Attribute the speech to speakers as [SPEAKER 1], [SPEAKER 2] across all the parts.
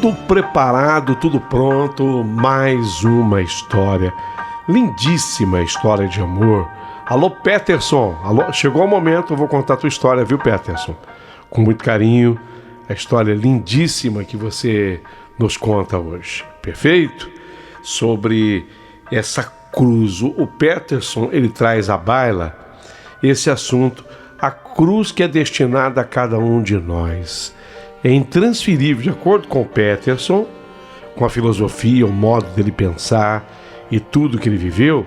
[SPEAKER 1] Tudo preparado, tudo pronto, mais uma história, lindíssima história de amor. Alô, Peterson, alô, chegou o momento, eu vou contar a tua história, viu, Peterson? Com muito carinho, a história lindíssima que você nos conta hoje, perfeito? Sobre essa cruz. O Peterson, ele traz à baila esse assunto, a cruz que é destinada a cada um de nós. É intransferível, de acordo com o Peterson, com a filosofia, o modo dele pensar e tudo que ele viveu.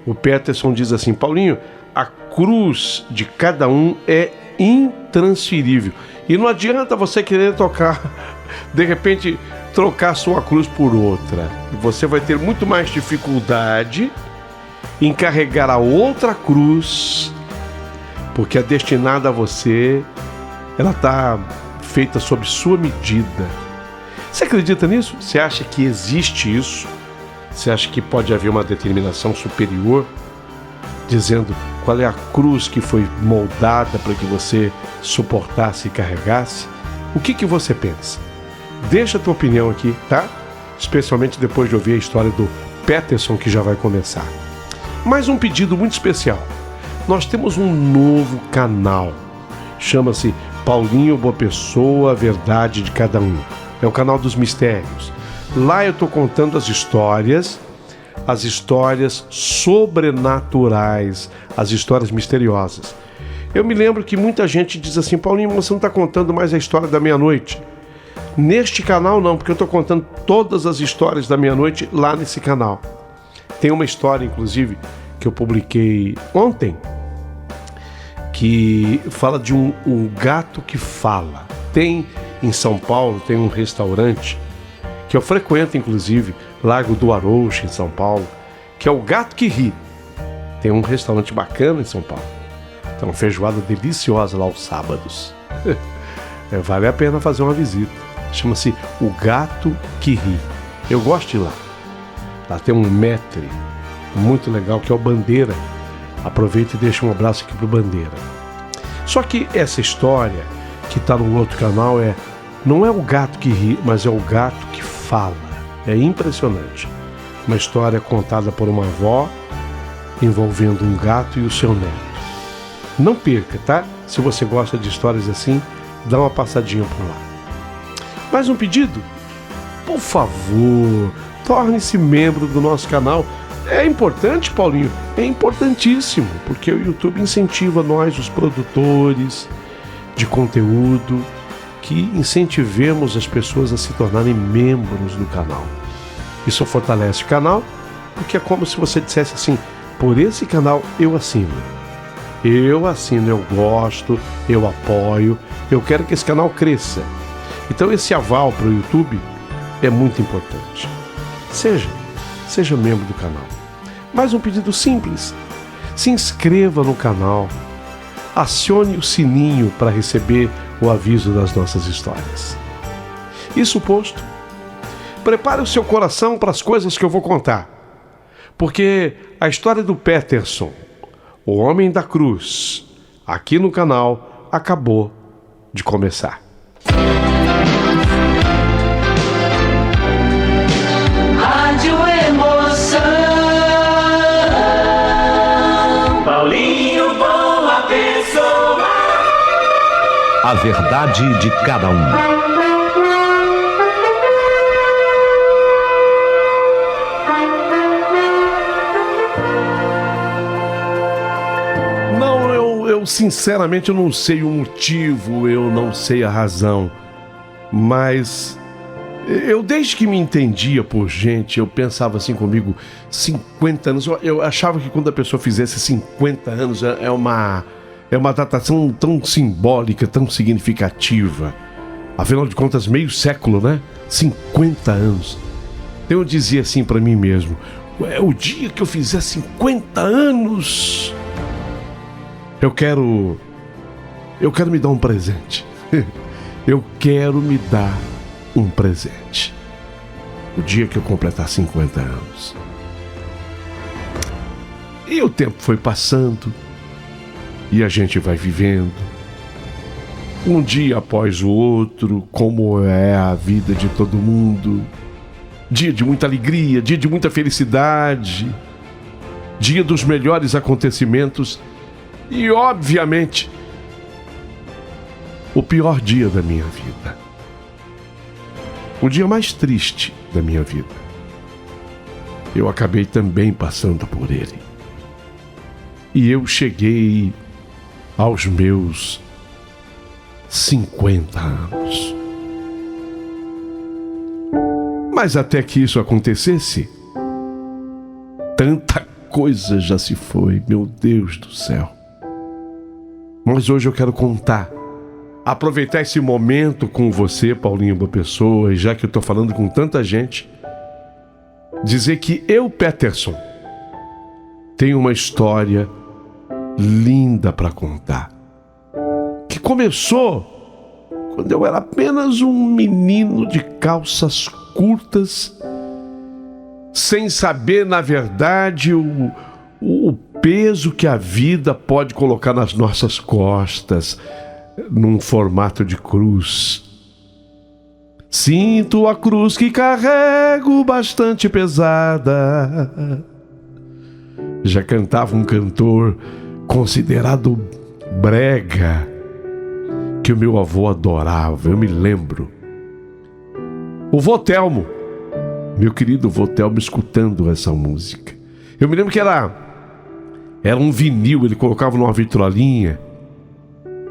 [SPEAKER 1] O Peterson diz assim: Paulinho, a cruz de cada um é intransferível. E não adianta você querer de repente, trocar sua cruz por outra. Você vai ter muito mais dificuldade em carregar a outra cruz, porque é destinada a você, ela está feita sob sua medida. Você acredita nisso? Você acha que existe isso? Você acha que pode haver uma determinação superior dizendo qual é a cruz que foi moldada para que você suportasse e carregasse? O que você pensa? Deixa a tua opinião aqui, tá? Especialmente depois de ouvir a história do Peterson, que já vai começar. Mais um pedido muito especial. Nós temos um novo canal. Chama-se Paulinho Boa Pessoa, a Verdade de Cada Um. É o canal dos mistérios. Lá eu estou contando as histórias sobrenaturais, as histórias misteriosas. Eu me lembro que muita gente diz assim: Paulinho, você não está contando mais a história da meia-noite. Neste canal não, porque eu estou contando todas as histórias da meia-noite lá nesse canal. Tem uma história, inclusive, que eu publiquei ontem, que fala de um gato que fala. Tem em São Paulo, tem um restaurante que eu frequento, inclusive, Largo do Arouche, em São Paulo, que é o Gato que Ri. Tem um restaurante bacana em São Paulo. Tem uma feijoada deliciosa lá aos sábados. Vale a pena fazer uma visita. Chama-se o Gato que Ri. Eu gosto de ir lá. Lá tem um maître muito legal, que é o Bandeira. Aproveita e deixa um abraço aqui pro Bandeira. Só que essa história que está no outro canal não é o gato que ri, mas é o gato que fala. É impressionante. Uma história contada por uma avó envolvendo um gato e o seu neto. Não perca, tá? Se você gosta de histórias assim, dá uma passadinha por lá. Mais um pedido? Por favor, torne-se membro do nosso canal. É importante, Paulinho? É importantíssimo, porque o YouTube incentiva nós, os produtores de conteúdo, que incentivemos as pessoas a se tornarem membros do canal. Isso fortalece o canal, porque é como se você dissesse assim: por esse canal eu assino. Eu assino, eu gosto, eu apoio, eu quero que esse canal cresça. Então esse aval para o YouTube é muito importante. Seja membro do canal. Mais um pedido simples: se inscreva no canal, acione o sininho para receber o aviso das nossas histórias. Isso posto, prepare o seu coração para as coisas que eu vou contar, porque a história do Peterson, o Homem da Cruz, aqui no canal, acabou de começar.
[SPEAKER 2] Rádio Emoção, Paulinho Boa Pessoa.
[SPEAKER 3] A verdade de cada um.
[SPEAKER 1] Eu sinceramente eu não sei o motivo, eu não sei a razão, mas eu desde que me entendia por gente, eu pensava assim comigo: 50 anos, eu achava que quando a pessoa fizesse 50 anos é uma datação tão simbólica, tão significativa. Afinal de contas, meio século, né? 50 anos. Então eu dizia assim para mim mesmo: o dia que eu fizer 50 anos, eu quero me dar um presente. Eu quero me dar um presente. O dia que eu completar 50 anos. E o tempo foi passando, e a gente vai vivendo. um dia após o outro, como é a vida de todo mundo. Dia de muita alegria, dia de muita felicidade, dia dos melhores acontecimentos e, obviamente, o pior dia da minha vida. O dia mais triste da minha vida. Eu acabei também passando por ele. E eu cheguei aos meus 50 anos. Mas até que isso acontecesse, tanta coisa já se foi, meu Deus do céu. Mas hoje eu quero aproveitar esse momento com você, Paulinho Boa Pessoa, e já que eu estou falando com tanta gente, dizer que eu, Peterson, tenho uma história linda para contar, que começou quando eu era apenas um menino de calças curtas, sem saber, na verdade, o peso que a vida pode colocar nas nossas costas, num formato de cruz. Sinto a cruz que carrego bastante pesada. Já cantava um cantor considerado brega, que o meu avô adorava, eu me lembro. O vô Telmo, meu querido vô Telmo, escutando essa música. Eu me lembro que era um vinil, ele colocava numa vitrolinha,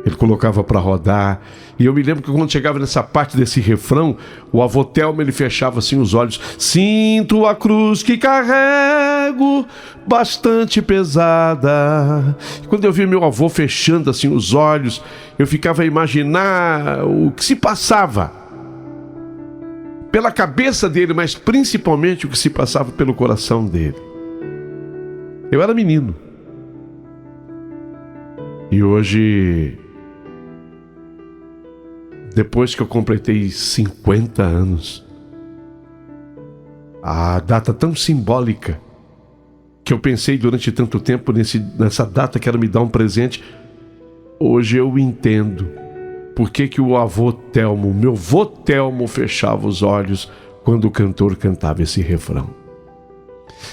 [SPEAKER 1] ele colocava para rodar. E eu me lembro que quando chegava nessa parte desse refrão, o avô Telmo, ele fechava assim os olhos. Sinto a cruz que carrego bastante pesada. E quando eu vi meu avô fechando assim os olhos, eu ficava a imaginar o que se passava pela cabeça dele, mas principalmente o que se passava pelo coração dele. Eu era menino. E hoje, depois que eu completei 50 anos, a data tão simbólica, que eu pensei durante tanto tempo nessa data, quero me dar um presente, hoje eu entendo por que o avô Telmo, meu vô Telmo, fechava os olhos quando o cantor cantava esse refrão.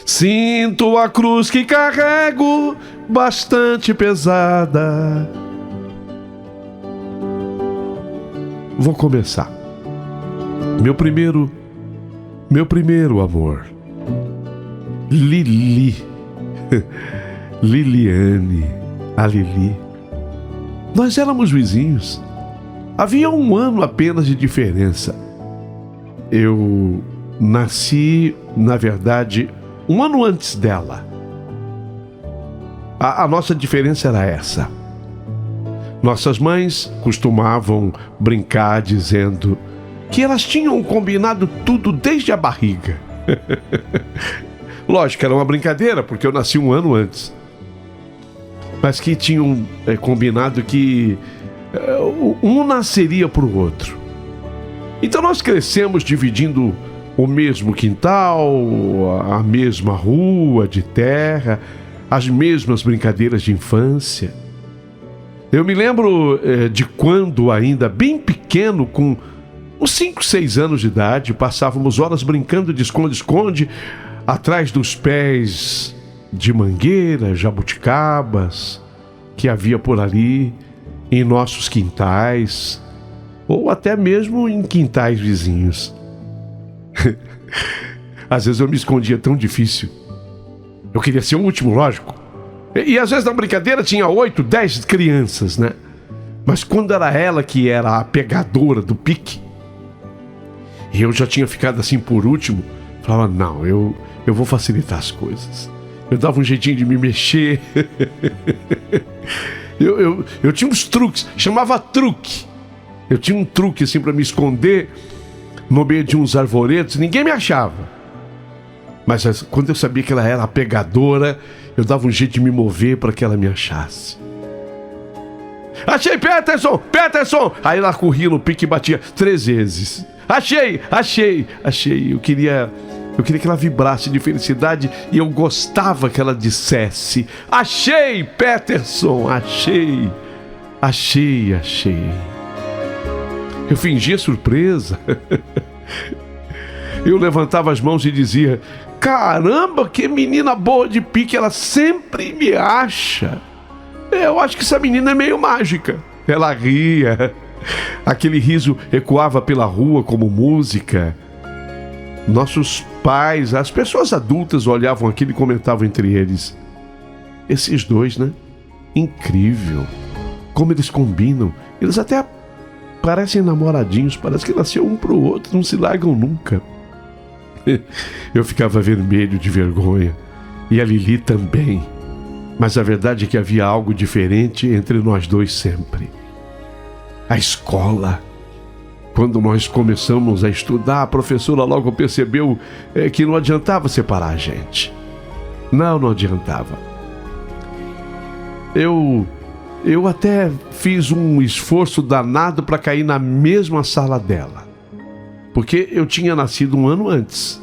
[SPEAKER 1] Sinto a cruz que carrego bastante pesada. Vou começar. Meu primeiro amor, Lili, Liliane, a Lili. Nós éramos vizinhos. Havia 1 ano apenas de diferença. Eu nasci, na verdade, 1 ano antes dela. A nossa diferença era essa. Nossas mães costumavam brincar dizendo que elas tinham combinado tudo desde a barriga. Lógico, era uma brincadeira, porque eu nasci 1 ano antes. Mas que tinham combinado que um nasceria para o outro. Então nós crescemos dividindo o mesmo quintal, a mesma rua de terra, as mesmas brincadeiras de infância. Eu me lembro de quando, ainda bem pequeno, com uns 5, 6 anos de idade, passávamos horas brincando de esconde-esconde atrás dos pés de mangueira, jabuticabas que havia por ali, em nossos quintais, ou até mesmo em quintais vizinhos. Às vezes eu me escondia tão difícil. Eu queria ser o último, lógico. E às vezes na brincadeira tinha 8, 10 crianças, né? Mas quando era ela que era a pegadora do pique, e eu já tinha ficado assim por último, falava, não, eu vou facilitar as coisas. Eu dava um jeitinho de me mexer. Eu tinha uns truques, chamava truque. Eu tinha um truque assim para me esconder no meio de uns arvoredos, ninguém me achava. Mas quando eu sabia que ela era a pegadora, eu dava um jeito de me mover para que ela me achasse. Achei, Peterson! Peterson! Aí ela corria no pique e batia 3 vezes. Achei! Eu queria que ela vibrasse de felicidade e eu gostava que ela dissesse: achei, Peterson! Achei! Eu fingia surpresa. Eu levantava as mãos e dizia: caramba, que menina boa de pique, ela sempre me acha. Eu acho que essa menina é meio mágica. Ela ria. Aquele riso ecoava pela rua como música. Nossos pais, as pessoas adultas olhavam aquilo e comentavam entre eles: esses dois, né? Incrível. Como eles combinam. Eles até parecem namoradinhos, parece que nasceu um pro outro, não se largam nunca. Eu ficava vermelho de vergonha. E a Lili também. Mas a verdade é que havia algo diferente entre nós dois sempre. A escola. Quando nós começamos a estudar, a professora logo percebeu que não adiantava separar a gente. Não adiantava. Eu até fiz um esforço danado para cair na mesma sala dela. Porque eu tinha nascido um ano antes.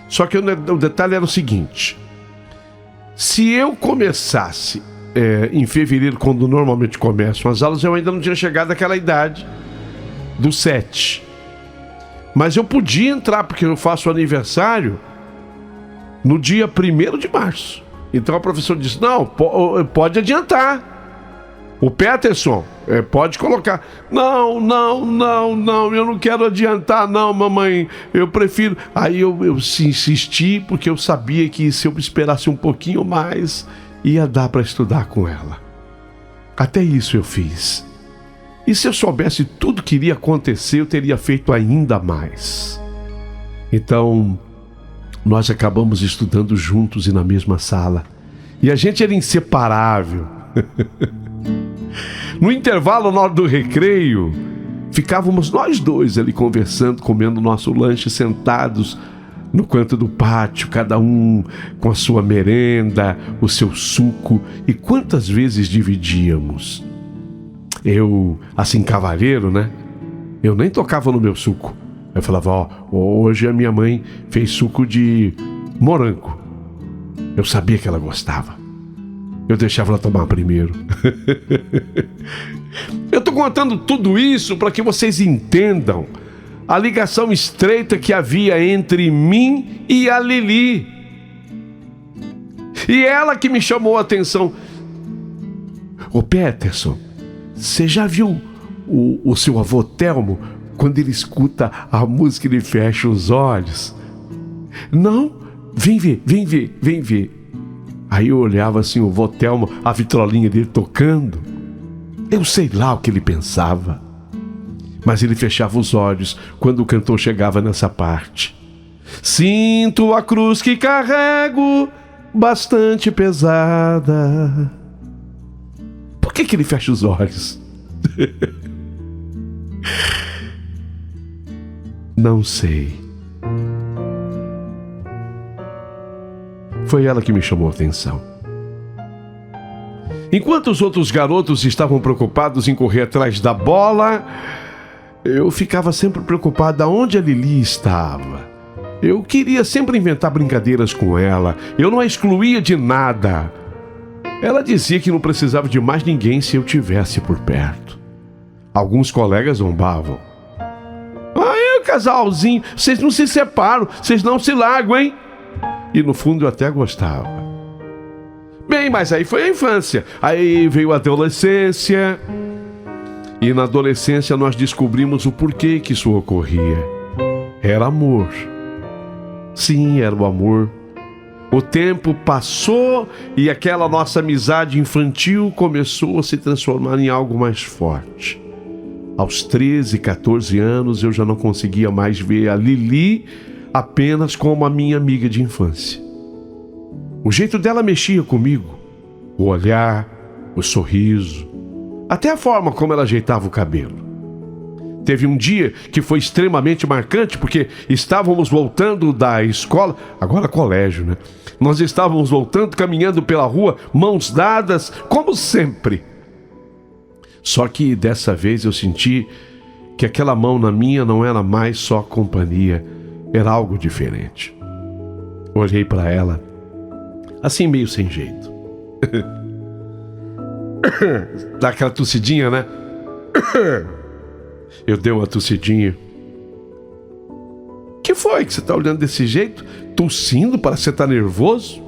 [SPEAKER 1] Só que o detalhe era o seguinte: se eu começasse em fevereiro, quando normalmente começam as aulas, eu ainda não tinha chegado àquela idade dos 7. Mas eu podia entrar, porque eu faço aniversário no dia 1º de março. Então a professora disse: não, pode adiantar. O Peterson, pode colocar. Não, eu não quero adiantar não, mamãe, eu prefiro. Aí eu insisti, porque eu sabia que se eu esperasse um pouquinho mais, ia dar para estudar com ela. Até isso eu fiz. E se eu soubesse tudo que iria acontecer, eu teria feito ainda mais. Então, nós acabamos estudando juntos e na mesma sala. E a gente era inseparável. No intervalo, na hora do recreio, ficávamos nós dois ali conversando, comendo nosso lanche, sentados no canto do pátio, cada um com a sua merenda, o seu suco. E quantas vezes dividíamos? Eu, assim, cavalheiro, né? Eu nem tocava no meu suco. Eu falava: hoje a minha mãe fez suco de morango. Eu sabia que ela gostava. Eu deixava ela tomar primeiro. Eu tô contando tudo isso para que vocês entendam a ligação estreita que havia entre mim e a Lili. E ela que me chamou a atenção. Ô Peterson, você já viu o seu avô Telmo? Quando ele escuta a música, ele fecha os olhos. Não? Vem ver. Aí eu olhava assim, o vô Telmo, a vitrolinha dele tocando. Eu sei lá o que ele pensava. Mas ele fechava os olhos quando o cantor chegava nessa parte. Sinto a cruz que carrego, bastante pesada. Por que ele fecha os olhos? Não sei. Foi ela que me chamou a atenção. Enquanto os outros garotos estavam preocupados em correr atrás da bola, eu ficava sempre preocupado aonde a Lili estava. Eu queria sempre inventar brincadeiras com ela. Eu não a excluía de nada. Ela dizia que não precisava de mais ninguém se eu tivesse por perto. Alguns colegas zombavam. Casalzinho, vocês não se separam, vocês não se largam, hein? E no fundo eu até gostava. Bem, mas aí foi a infância. Aí veio a adolescência. E na adolescência nós descobrimos o porquê que isso ocorria. Era amor. Sim, era o amor. O tempo passou e aquela nossa amizade infantil começou a se transformar em algo mais forte. Aos 13, 14 anos eu já não conseguia mais ver a Lili apenas como a minha amiga de infância. O jeito dela mexia comigo, o olhar, o sorriso, até a forma como ela ajeitava o cabelo. Teve um dia que foi extremamente marcante, porque estávamos voltando da escola, agora colégio, né? Nós estávamos voltando, caminhando pela rua, mãos dadas, como sempre. Só que dessa vez eu senti que aquela mão na minha não era mais só companhia, era algo diferente. Olhei para ela, assim meio sem jeito. Dá aquela tossidinha, né? Eu dei uma tossidinha. Que foi que você tá olhando desse jeito? Tossindo? Parece que você tá nervoso?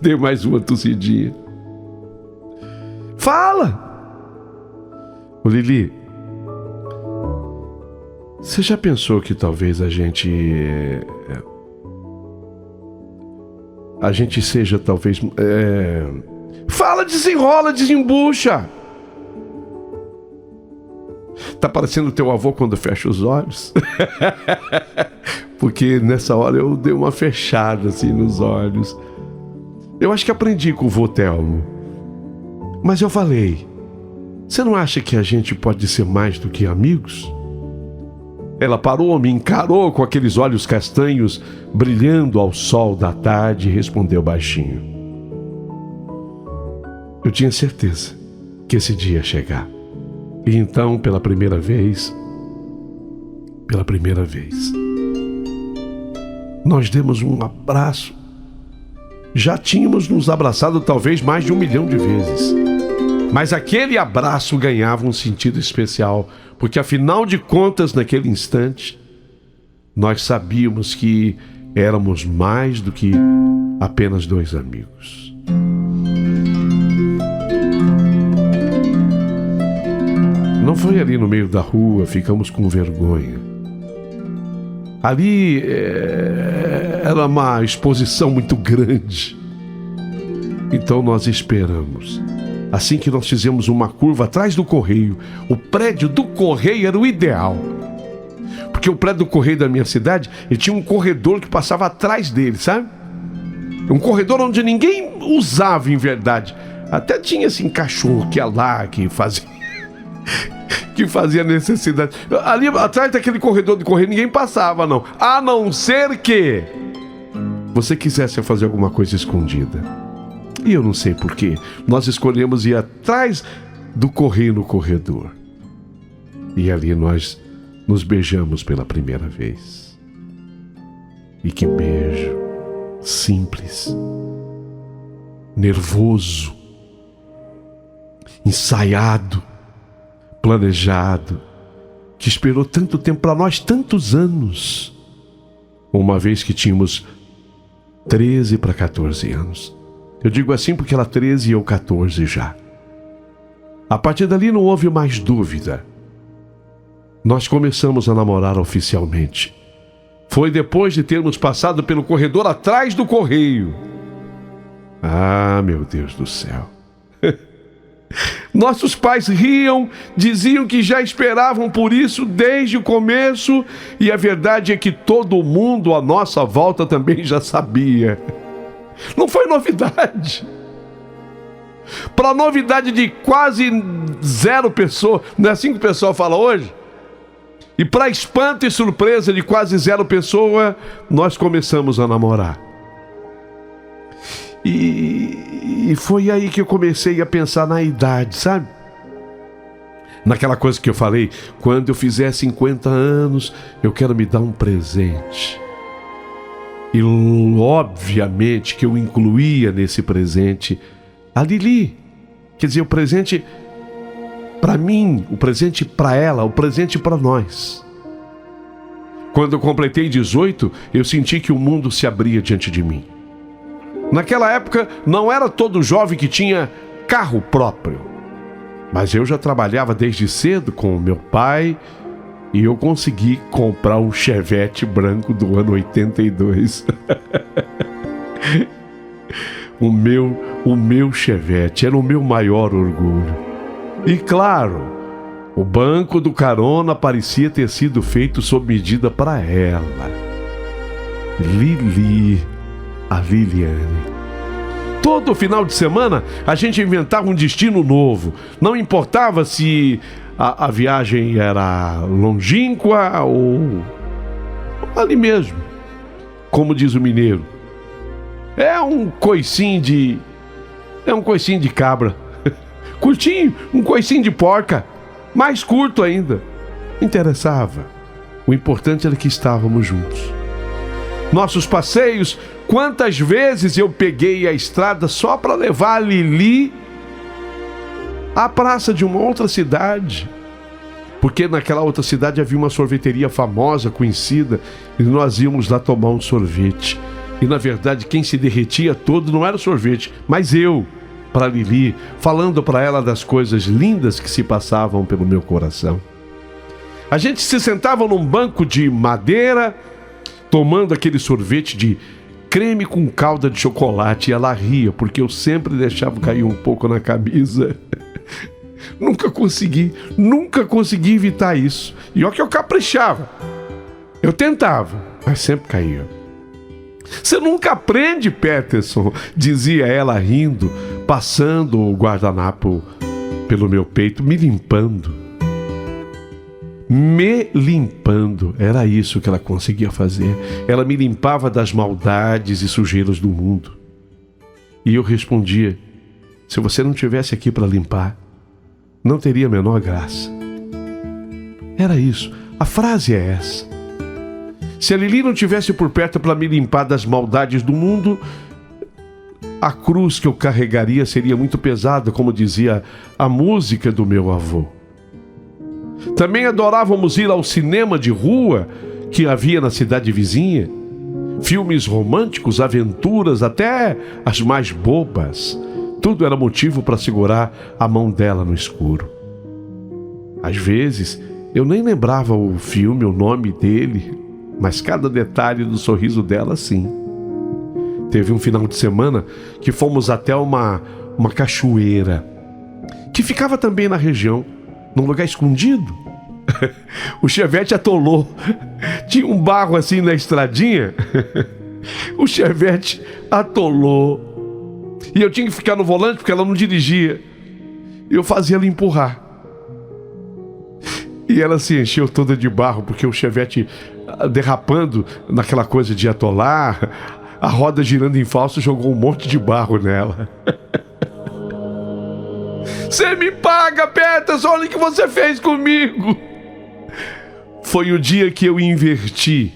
[SPEAKER 1] Dei mais uma tossidinha. Fala! Ô Lili, você já pensou que talvez a gente seja talvez... Fala, desenrola, desembucha! Tá parecendo teu avô quando fecha os olhos? Porque nessa hora eu dei uma fechada assim nos olhos. Eu acho que aprendi com o vô Telmo. Mas eu falei, você não acha que a gente pode ser mais do que amigos? Ela parou, me encarou com aqueles olhos castanhos brilhando ao sol da tarde e respondeu baixinho. Eu tinha certeza que esse dia ia chegar. E então, pela primeira vez, nós demos um abraço. Já tínhamos nos abraçado talvez mais de 1 milhão de vezes. Mas aquele abraço ganhava um sentido especial, porque afinal de contas, naquele instante, nós sabíamos que éramos mais do que apenas 2 amigos. Não foi ali no meio da rua, ficamos com vergonha. Ali era uma exposição muito grande. Então nós esperamos. Assim que nós fizemos uma curva atrás do correio, o prédio do correio era o ideal. Porque o prédio do correio da minha cidade, ele tinha um corredor que passava atrás dele, sabe? Um corredor onde ninguém usava em verdade. Até tinha assim cachorro que ia lá, que fazia necessidade. Ali atrás daquele corredor de correio ninguém passava, não. A não ser que você quisesse fazer alguma coisa escondida. E eu não sei porquê. Nós escolhemos ir atrás do correio no corredor. E ali nós nos beijamos pela primeira vez. E que beijo simples, nervoso, ensaiado, planejado, que esperou tanto tempo para nós, tantos anos, uma vez que tínhamos 13 para 14 anos. Eu digo assim porque ela 13 e eu 14 já. A partir dali não houve mais dúvida. Nós começamos a namorar oficialmente. Foi depois de termos passado pelo corredor atrás do correio. Ah, meu Deus do céu. Nossos pais riam, diziam que já esperavam por isso desde o começo, e a verdade é que todo mundo à nossa volta também já sabia. Não foi novidade. Para novidade de quase 0 pessoas, não é assim que o pessoal fala hoje? E para espanto e surpresa de quase 0 pessoa, nós começamos a namorar. E foi aí que eu comecei a pensar na idade, sabe? Naquela coisa que eu falei, quando eu fizer 50 anos, eu quero me dar um presente. E obviamente que eu incluía nesse presente a Lili. Quer dizer, o presente para mim, o presente para ela, o presente para nós. Quando eu completei 18, eu senti que o mundo se abria diante de mim. Naquela época, não era todo jovem que tinha carro próprio. Mas eu já trabalhava desde cedo com o meu pai e eu consegui comprar um Chevette branco do ano 82. O meu Chevette era o meu maior orgulho. E claro, o banco do carona parecia ter sido feito sob medida para ela. Lili, a Liliane. Todo final de semana a gente inventava um destino novo. Não importava se a viagem era longínqua ou ali mesmo. Como diz o mineiro, é um coicinho de cabra. Curtinho, um coicinho de porca. Mais curto ainda. Interessava. O importante era que estávamos juntos. Nossos passeios, quantas vezes eu peguei a estrada só para levar a Lili à praça de uma outra cidade, porque naquela outra cidade havia uma sorveteria famosa, conhecida, e nós íamos lá tomar um sorvete. E na verdade quem se derretia todo não era o sorvete, mas eu, para Lili, falando para ela das coisas lindas que se passavam pelo meu coração. A gente se sentava num banco de madeira, tomando aquele sorvete de creme com calda de chocolate, e ela ria, porque eu sempre deixava cair um pouco na camisa. Nunca consegui evitar isso. E olha que eu caprichava. Eu tentava, mas sempre caía. Você nunca aprende, Peterson, dizia ela rindo, passando o guardanapo pelo meu peito, me limpando. Era isso que ela conseguia fazer. Ela me limpava das maldades e sujeiras do mundo. E eu respondia: se você não estivesse aqui para limpar, não teria a menor graça. Era isso. A frase é essa. Se a Lili não estivesse por perto para me limpar das maldades do mundo, a cruz que eu carregaria seria muito pesada, como dizia a música do meu avô. Também adorávamos ir ao cinema de rua que havia na cidade vizinha. Filmes românticos, aventuras, até as mais bobas. Tudo era motivo para segurar a mão dela no escuro. Às vezes, eu nem lembrava o filme, o nome dele, mas cada detalhe do sorriso dela, sim. Teve um final de semana que fomos até uma cachoeira, que ficava também na região, num lugar escondido. O Chevette atolou. Tinha um barro assim na estradinha. O Chevette atolou. E eu tinha que ficar no volante porque ela não dirigia. Eu fazia ela empurrar. E ela se encheu toda de barro, porque o Chevette derrapando naquela coisa de atolar, a roda girando em falso jogou um monte de barro nela. Você me paga, Peterson, olha o que você fez comigo. Foi o dia que eu inverti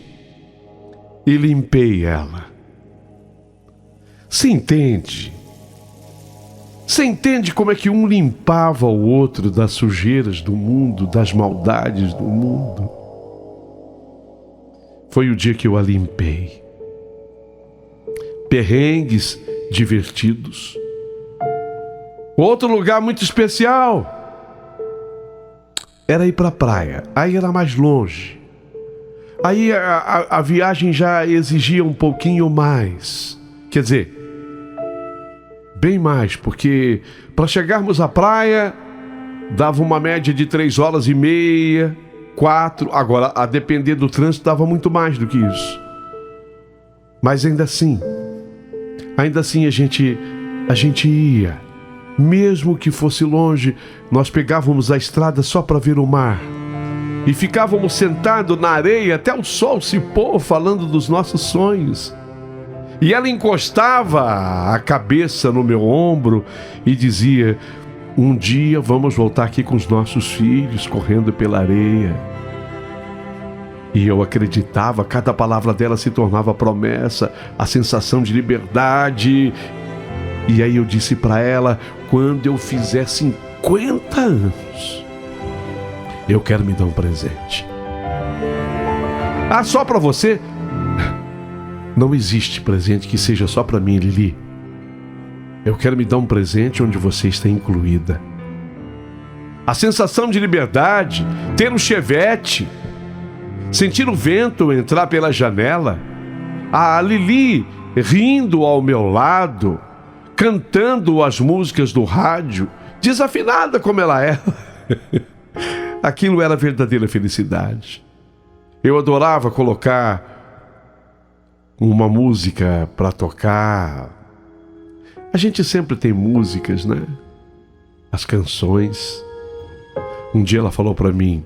[SPEAKER 1] e limpei ela. Você entende? Você entende como é que um limpava o outro das sujeiras do mundo, das maldades do mundo? Foi o dia que eu a limpei. Perrengues divertidos. Outro lugar muito especial era ir para a praia. Aí era mais longe. Aí a viagem já exigia um pouquinho mais. Quer dizer, bem mais, porque para chegarmos à praia dava uma média de 3h30, 4. Agora, a depender do trânsito, dava muito mais do que isso. Mas ainda assim a gente ia. Mesmo que fosse longe, nós pegávamos a estrada só para ver o mar. E ficávamos sentados na areia até o sol se pôr, falando dos nossos sonhos. E ela encostava a cabeça no meu ombro e dizia: um dia vamos voltar aqui com os nossos filhos, correndo pela areia. E eu acreditava, cada palavra dela se tornava promessa, a sensação de liberdade. E aí eu disse para ela: quando eu fizer 50 anos, eu quero me dar um presente. Ah, só para você? Não existe presente que seja só para mim, Lili. Eu quero me dar um presente onde você está incluída. A sensação de liberdade, ter um Chevette, sentir o vento entrar pela janela, a Lili rindo ao meu lado, cantando as músicas do rádio, desafinada como ela é. Aquilo era verdadeira felicidade. Eu adorava colocar uma música para tocar. A gente sempre tem músicas, né? As canções. Um dia ela falou para mim: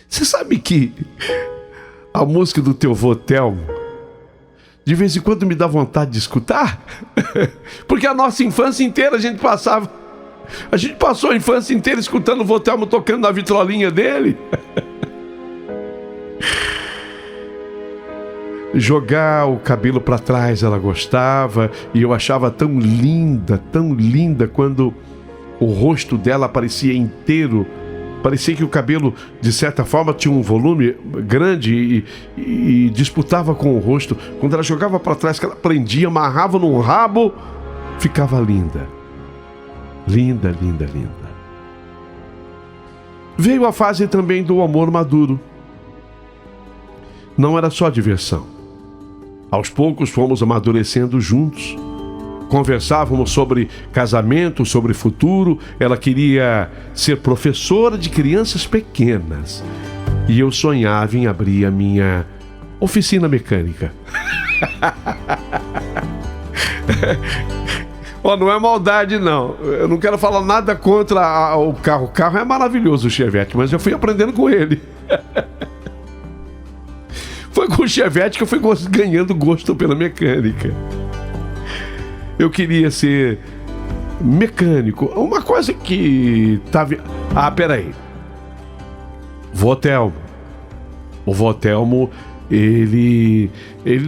[SPEAKER 1] você sabe que a música do teu vô Telmo, de vez em quando me dá vontade de escutar? Porque a nossa infância inteira a gente passou a infância inteira escutando o vô Telmo tocando na vitrolinha dele. Jogar o cabelo para trás ela gostava, e eu achava tão linda quando O rosto dela parecia inteiro. Parecia que o cabelo, de certa forma, tinha um volume grande e disputava com o rosto. Quando ela jogava para trás, que ela prendia, amarrava no rabo, ficava linda. Linda, linda, linda. Veio a fase também do amor maduro. Não era só diversão. Aos poucos fomos amadurecendo juntos. Conversávamos sobre casamento, sobre futuro. Ela queria ser professora de crianças pequenas. E eu sonhava em abrir a minha oficina mecânica. Não é maldade, não. Eu não quero falar nada contra o carro. O carro é maravilhoso, o Chevette, mas eu fui aprendendo com ele. Foi com o Chevette que eu fui ganhando gosto pela mecânica. Eu queria ser mecânico. Uma coisa que tava... peraí. Votelmo. O Votelmo, ele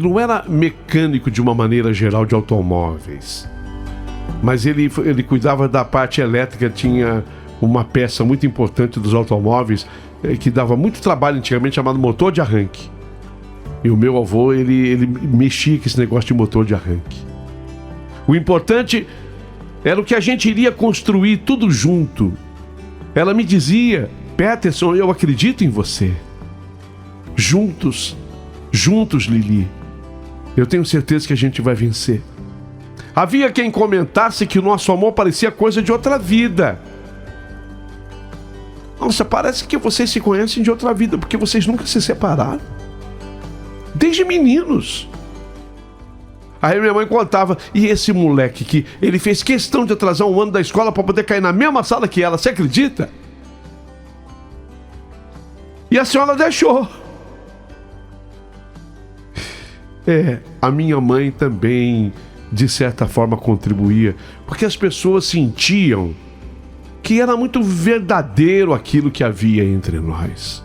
[SPEAKER 1] não era mecânico de uma maneira geral de automóveis. Mas ele cuidava da parte elétrica. Tinha uma peça muito importante dos automóveis que dava muito trabalho antigamente, chamado motor de arranque. E o meu avô, ele mexia com esse negócio de motor de arranque. O importante era o que a gente iria construir tudo junto. Ela me dizia: Peterson, eu acredito em você. Juntos, Lili. Eu tenho certeza que a gente vai vencer. Havia quem comentasse que o nosso amor parecia coisa de outra vida. Nossa, parece que vocês se conhecem de outra vida, porque vocês nunca se separaram. Desde meninos. Aí minha mãe contava: e esse moleque que ele fez questão de atrasar um ano da escola para poder cair na mesma sala que ela, você acredita? E a senhora deixou. A minha mãe também, de certa forma, contribuía, porque as pessoas sentiam que era muito verdadeiro aquilo que havia entre nós.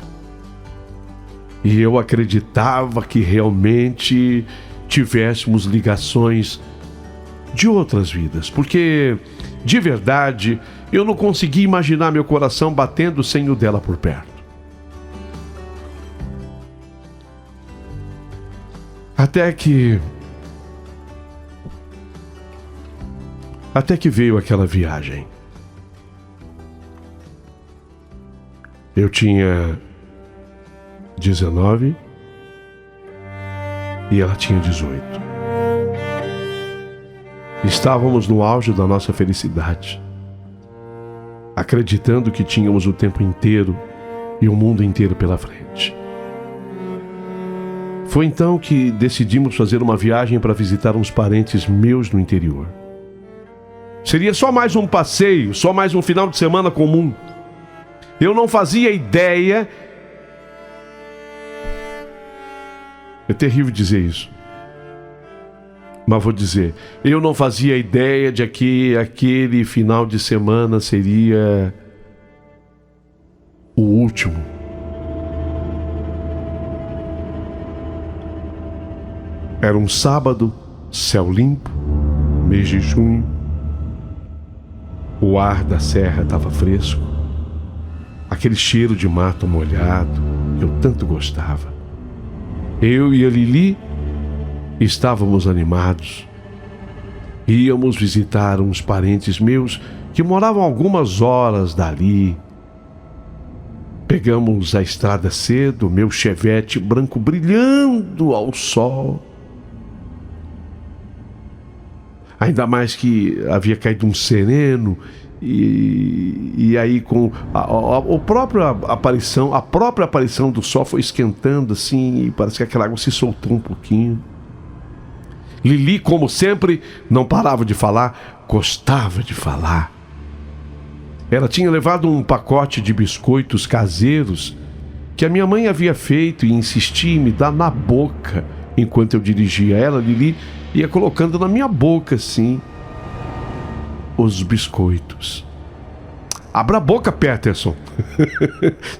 [SPEAKER 1] E eu acreditava que realmente tivéssemos ligações de outras vidas, porque, de verdade, eu não conseguia imaginar meu coração batendo sem o dela por perto. Até que veio aquela viagem. Eu tinha 19 e ela tinha 18. Estávamos no auge da nossa felicidade, acreditando que tínhamos o tempo inteiro e o mundo inteiro pela frente. Foi então que decidimos fazer uma viagem para visitar uns parentes meus no interior. Seria só mais um passeio, só mais um final de semana comum. Eu não fazia ideia... É terrível dizer isso, mas vou dizer: eu não fazia ideia de que aquele final de semana seria o último. Era um sábado, céu limpo, mês de junho. O ar da serra estava fresco, aquele cheiro de mato molhado que eu tanto gostava. Eu e a Lili estávamos animados. Íamos visitar uns parentes meus que moravam algumas horas dali. Pegamos a estrada cedo, meu Chevette branco brilhando ao sol. Ainda mais que havia caído um sereno. E aí com a própria aparição do sol foi esquentando assim, e parece que aquela água se soltou um pouquinho. Lili, como sempre, não parava de falar, gostava de falar. Ela tinha levado um pacote de biscoitos caseiros que a minha mãe havia feito e insistia em me dar na boca enquanto eu dirigia. Ela, Lili, ia colocando na minha boca assim os biscoitos. Abra a boca, Peterson.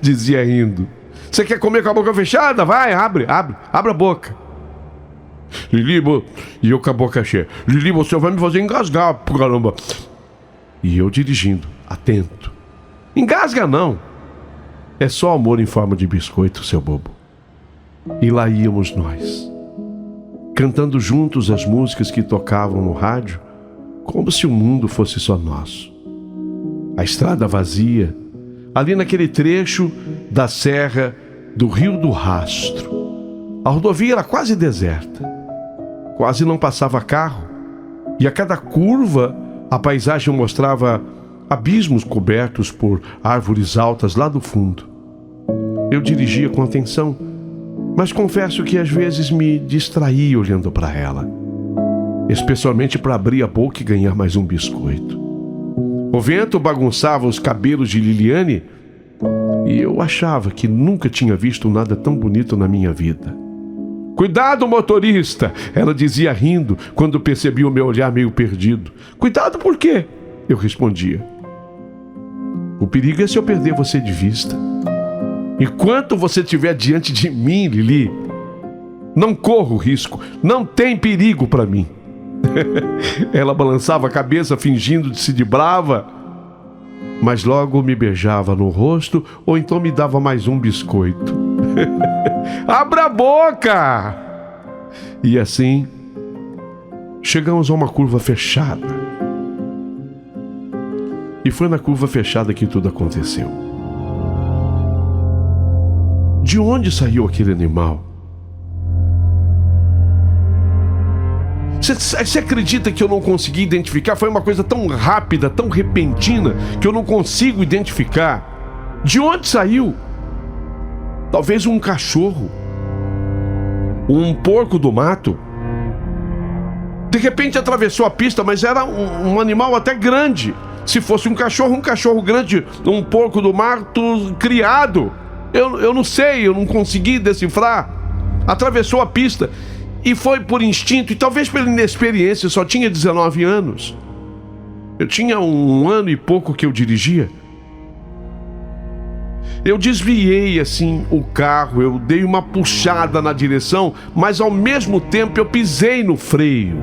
[SPEAKER 1] Dizia rindo. Você quer comer com a boca fechada? Vai, abre a boca. Lili, e eu com a boca cheia. Lili, você vai me fazer engasgar, caramba. E eu dirigindo. atento. Engasga não. É só amor em forma de biscoito, seu bobo. E lá íamos nós, cantando juntos as músicas que tocavam no rádio, como se o mundo fosse só nosso. A estrada vazia, ali naquele trecho da serra do Rio do Rastro. A rodovia era quase deserta. Quase não passava carro. E a cada curva, a paisagem mostrava abismos cobertos por árvores altas lá do fundo. Eu dirigia com atenção, mas confesso que às vezes me distraía olhando para ela, especialmente para abrir a boca e ganhar mais um biscoito. O vento bagunçava os cabelos de Liliane e eu achava que nunca tinha visto nada tão bonito na minha vida. Cuidado, motorista! Ela dizia rindo quando percebia o meu olhar meio perdido. Cuidado por quê? Eu respondia. O perigo é se eu perder você de vista. Enquanto você estiver diante de mim, Lili, não corro risco, não tem perigo para mim. Ela balançava a cabeça fingindo-se de brava, mas logo me beijava no rosto ou então me dava mais um biscoito. Abra a boca! E assim, chegamos a uma curva fechada. E foi na curva fechada que tudo aconteceu. De onde saiu aquele animal? Você acredita que eu não consegui identificar? Foi uma coisa tão rápida, tão repentina, que eu não consigo identificar. De onde saiu? Talvez um cachorro, um porco do mato. De repente atravessou a pista, mas era um animal até grande. Se fosse um cachorro grande, um porco do mato criado. Eu não sei, eu não consegui decifrar. Atravessou a pista e foi por instinto e talvez pela inexperiência. Eu só tinha 19 anos. Eu tinha 1 ano e pouco que eu dirigia. Eu desviei assim o carro, eu dei uma puxada na direção, mas ao mesmo tempo eu pisei no freio.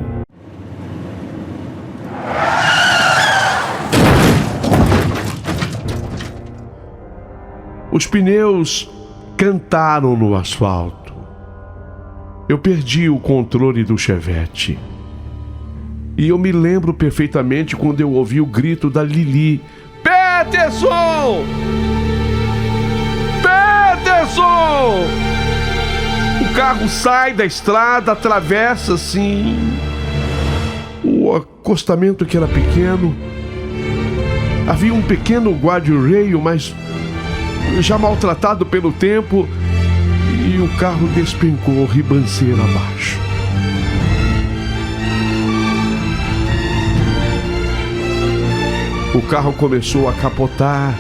[SPEAKER 1] Os pneus cantaram no asfalto. Eu perdi o controle do Chevette. E eu me lembro perfeitamente quando eu ouvi o grito da Lili. Peterson! Peterson! O carro sai da estrada, atravessa assim o acostamento que era pequeno. Havia um pequeno guarda-reio, mas já maltratado pelo tempo, e o carro despencou ribanceira abaixo. O carro começou a capotar,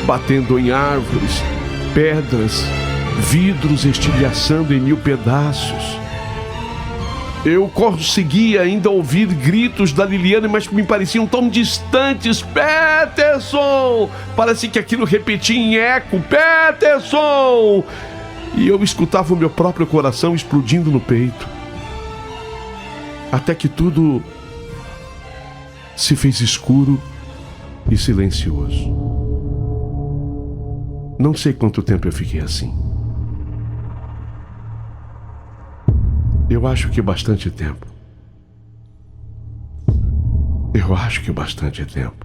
[SPEAKER 1] batendo em árvores, pedras, vidros estilhaçando em 1000 pedaços. Eu conseguia ainda ouvir gritos da Liliane, mas me pareciam tão distantes. Peterson! Parece que aquilo repetia em eco. Peterson! E eu escutava o meu próprio coração explodindo no peito. Até que tudo se fez escuro e silencioso. Não sei quanto tempo eu fiquei assim. Eu acho que bastante tempo. Eu acho que bastante tempo.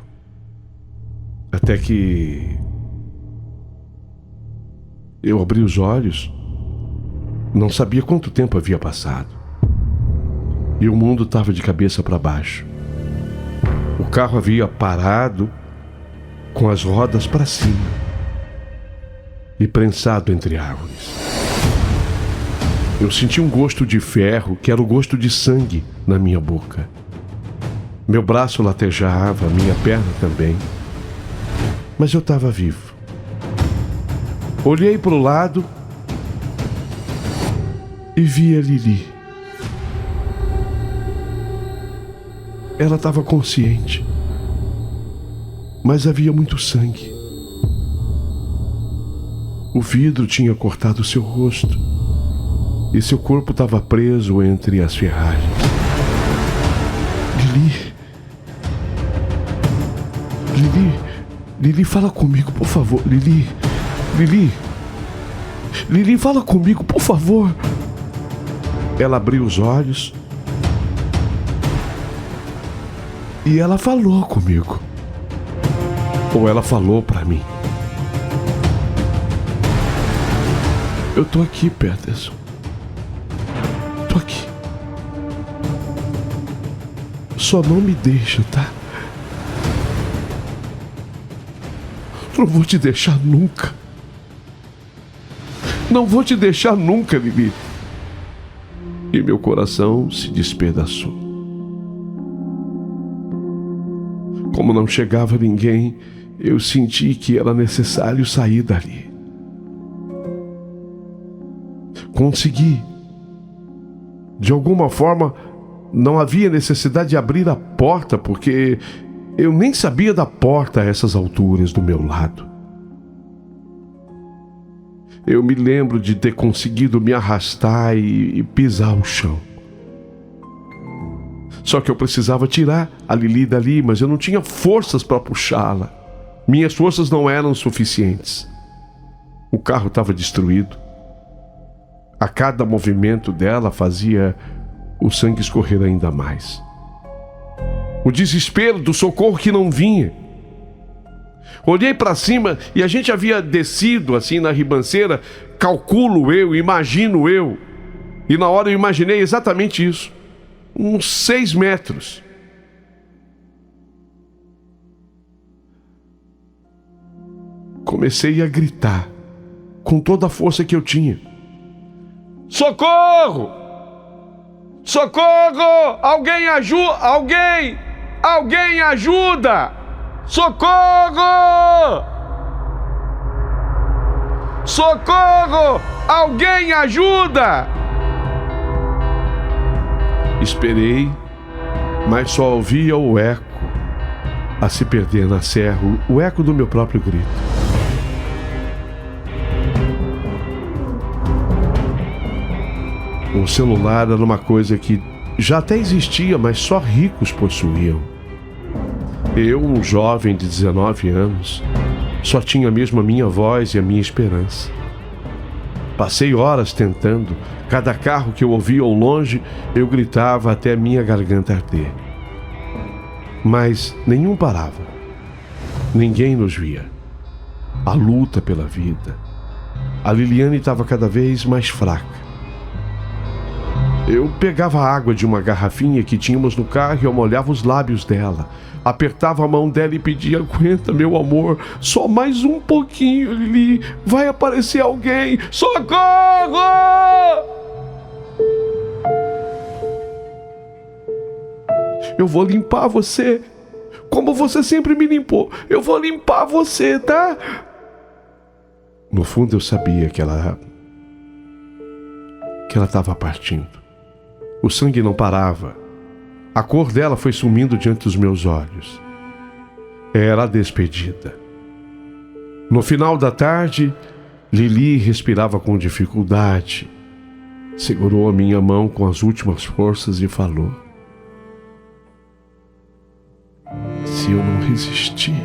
[SPEAKER 1] Até que eu abri os olhos, não sabia quanto tempo havia passado. E o mundo estava de cabeça para baixo. O carro havia parado com as rodas para cima e prensado entre árvores. Eu senti um gosto de ferro, que era o gosto de sangue, na minha boca. Meu braço latejava, minha perna também. Mas eu estava vivo. Olhei para o lado e vi a Lili. Ela estava consciente, mas havia muito sangue. O vidro tinha cortado seu rosto e seu corpo estava preso entre as ferragens. Lili. Lili, fala comigo, por favor. Lili, fala comigo, por favor. Ela abriu os olhos e ela falou comigo. Ou ela falou pra mim. Eu tô aqui, Peterson. Tô aqui. Só não me deixa, tá? Não vou te deixar nunca. Não vou te deixar nunca, Lili. E meu coração se despedaçou. Como não chegava ninguém, eu senti que era necessário sair dali. Consegui. De alguma forma, não havia necessidade de abrir a porta, porque eu nem sabia da porta a essas alturas do meu lado. Eu me lembro de ter conseguido me arrastar e pisar o chão. Só que eu precisava tirar a Lili dali, mas eu não tinha forças para puxá-la. Minhas forças não eram suficientes. O carro estava destruído. A cada movimento dela fazia o sangue escorrer ainda mais. O desespero do socorro que não vinha. Olhei para cima e a gente havia descido assim na ribanceira, calculo eu, imagino eu. E na hora eu imaginei exatamente isso. Uns 6 metros. Comecei a gritar com toda a força que eu tinha. Socorro! Socorro! Alguém ajuda! Alguém ajuda! Socorro! Socorro! Alguém ajuda! Esperei, mas só ouvia o eco a se perder na serra, o eco do meu próprio grito. O celular era uma coisa que já até existia, mas só ricos possuíam. Eu, um jovem de 19 anos, só tinha mesmo a minha voz e a minha esperança. Passei horas tentando. Cada carro que eu ouvia ao longe, eu gritava até a minha garganta arder. Mas nenhum parava. Ninguém nos via. A luta pela vida. A Liliane estava cada vez mais fraca. Eu pegava a água de uma garrafinha que tínhamos no carro e eu molhava os lábios dela. Apertava a mão dela e pedia: aguenta, meu amor, só mais um pouquinho, Lili. Vai aparecer alguém. Socorro! Eu vou limpar você, como você sempre me limpou. Eu vou limpar você, tá? No fundo eu sabia que ela estava partindo. O sangue não parava. A cor dela foi sumindo diante dos meus olhos. Era a despedida. No final da tarde, Lili respirava com dificuldade. Segurou a minha mão com as últimas forças e falou: se eu não resistir,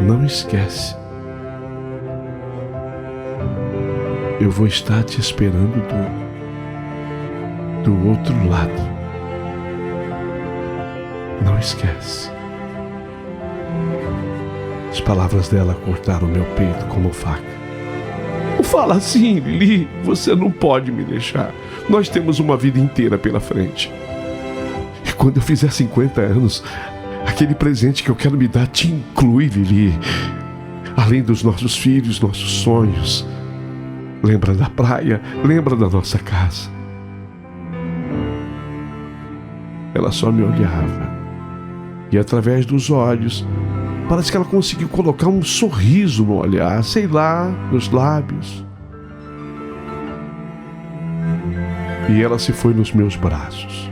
[SPEAKER 1] não esquece. Eu vou estar te esperando do outro lado. Não esquece. As palavras dela cortaram meu peito como faca. Não fala assim, Lili. Você não pode me deixar. Nós temos uma vida inteira pela frente. E quando eu fizer 50 anos, aquele presente que eu quero me dar te inclui, Lili. Além dos nossos filhos, nossos sonhos. Lembra da praia, lembra da nossa casa. Ela só me olhava. E através dos olhos, parece que ela conseguiu colocar um sorriso no olhar, sei lá, nos lábios. E ela se foi nos meus braços.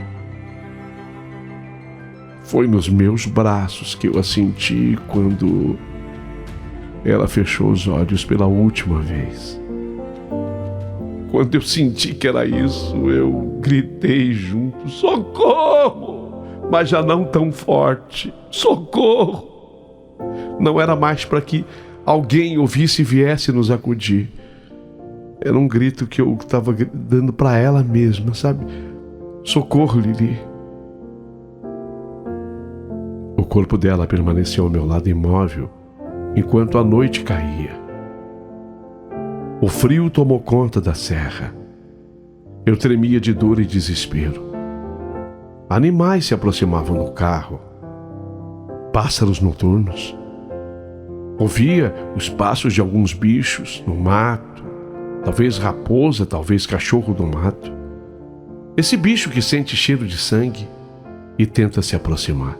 [SPEAKER 1] Foi nos meus braços que eu a senti quando ela fechou os olhos pela última vez. Quando eu senti que era isso, eu gritei junto: socorro! mas já não tão forte. Socorro! Não era mais para que alguém ouvisse e viesse nos acudir. Era um grito que eu estava dando para ela mesma, sabe? Socorro, Lili. O corpo dela permaneceu ao meu lado imóvel enquanto a noite caía. O frio tomou conta da serra. Eu tremia de dor e desespero. Animais se aproximavam do carro. Pássaros noturnos. Ouvia os passos de alguns bichos no mato. Talvez raposa, talvez cachorro do mato. Esse bicho que sente cheiro de sangue e tenta se aproximar.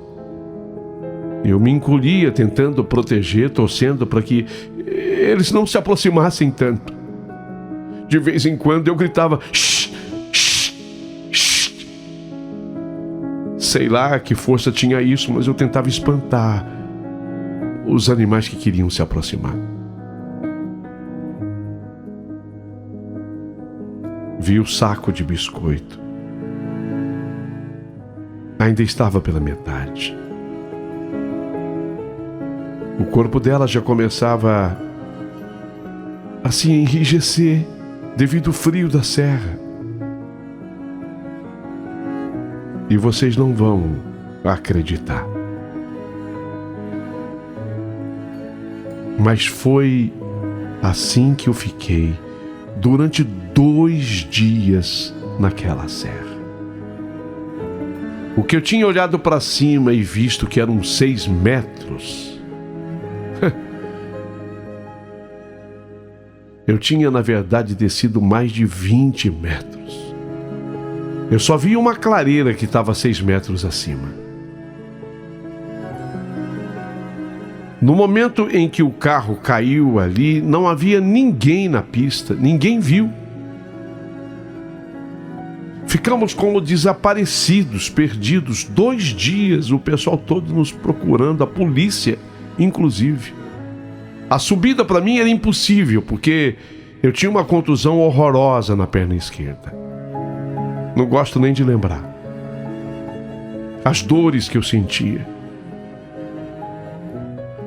[SPEAKER 1] Eu me encolhia tentando proteger, torcendo para que eles não se aproximassem tanto. De vez em quando eu gritava: shh, shh, shh. Sei lá que força tinha isso, mas eu tentava espantar os animais que queriam se aproximar. Vi o saco de biscoito. Ainda estava pela metade. O corpo dela já começava a se enrijecer devido ao frio da serra. E vocês não vão acreditar. Mas foi assim que eu fiquei durante 2 dias naquela serra. O que eu tinha olhado para cima e visto que eram 6 metros, eu tinha, na verdade, descido mais de 20 metros. Eu só vi uma clareira que estava 6 metros acima. No momento em que o carro caiu ali, não havia ninguém na pista, ninguém viu. Ficamos como desaparecidos, perdidos, 2 dias, o pessoal todo nos procurando, a polícia, inclusive. A subida para mim era impossível, porque eu tinha uma contusão horrorosa na perna esquerda. Não gosto nem de lembrar. As dores que eu sentia.